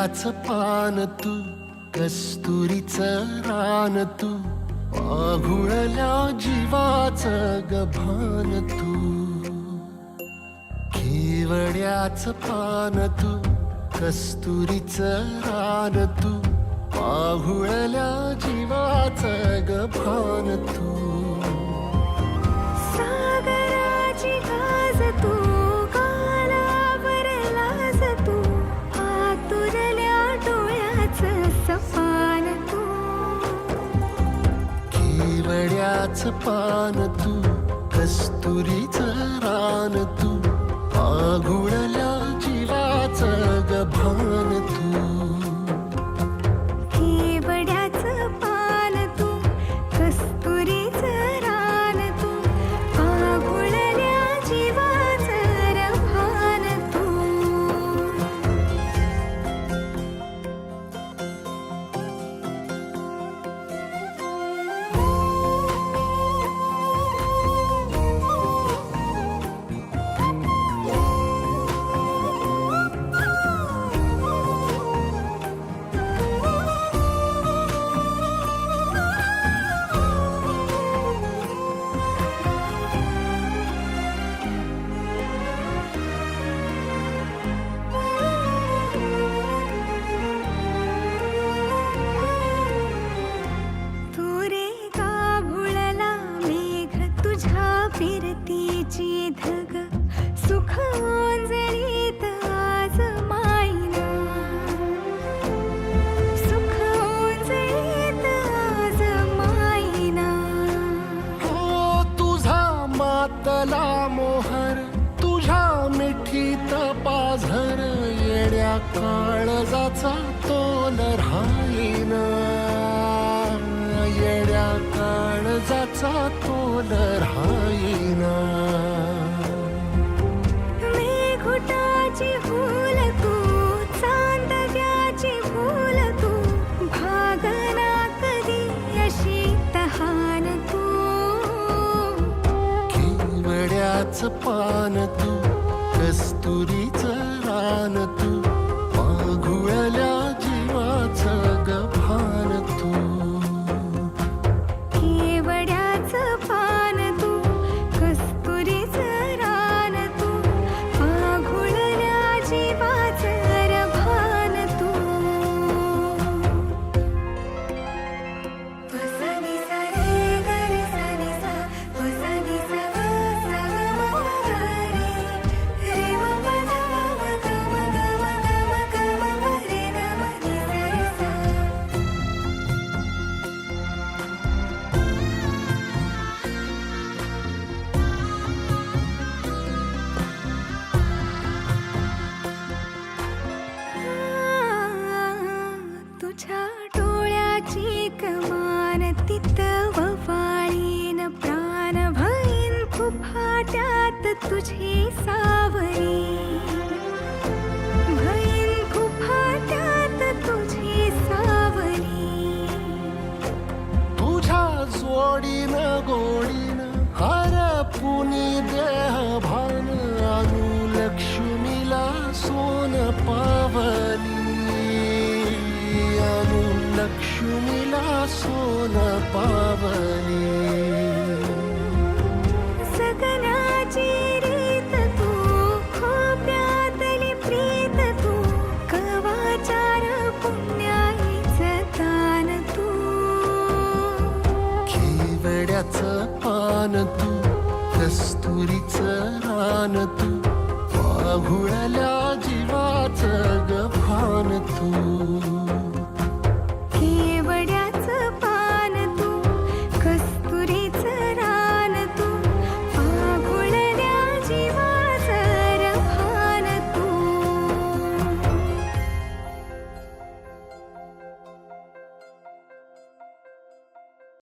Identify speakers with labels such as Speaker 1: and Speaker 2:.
Speaker 1: केवड्याचं पान तू, कस्तुरीचं रान तू, पाघुळल्या जीवाचं गभान तू. केवड्याचं पान तू, कस्तुरीचं रान तू, पाघुळल्या जीवाचं गभान तू.
Speaker 2: सागराची गाज तू, गालावर लाज तू, आतुरल्या डोळ्याचं सपान तू.
Speaker 1: केवड्याचं पान तू, कस्तुरीचं रान तू, पाघुळल्या जीवाचं गभान तू.
Speaker 2: केवड्याचं पान तू, कस्तुरीचं रान तू, पाघुळल्या जीवाचं रभान तू. फिरतीची धग सुख ओंजळीत आज मायना, सुख ओंजळीत आज मायना.
Speaker 1: हो तुझा मातला मोहर, तुझ्या मिठीत पाझर, येड्या काळजाचा तोल राहीना, येड्या काळजाचा तोल राहीना.
Speaker 2: मेघुटाची फूल तू, चांदव्याची फूल तू, भागना कधी अशी तहान तू.
Speaker 1: केवड्याचं पान तू, कस्तुरीचं रान तू, पाघुळल्या जीवाचं गभान तू.
Speaker 2: केवड्याचं पान तू, कस्तुरीचं रान तू, पाघुळल्या जीवाचं रभान तू. वसनी सा रे ग रे सा रे सा, वसनी सा ग सा ग म ग रे, रे म प ध म ग म ग म ग म ग म रे ग म रे सा रे सा. तुझ्या डोळ्याची कमान तिथं ववाळीन, प्राण भईन फुफाट्यात तुझी सावरी, भईन फुफाट्यात तुझी सावरी.
Speaker 1: तुझ्या जोडीनं गोडीनं हरपुनी देह भान, अनुलक्ष्मीला सोन पावली, अनुलक्ष्मीला सोन पावली.
Speaker 2: सगनाची रीत तू, खोप्यातली प्रीत तू, कवाचार पुण्याईचं दान तू.
Speaker 1: केवड्याचं पान तू, कस्तुरीचं रान तू, पाघुळल्या जीवाचं गभान तू.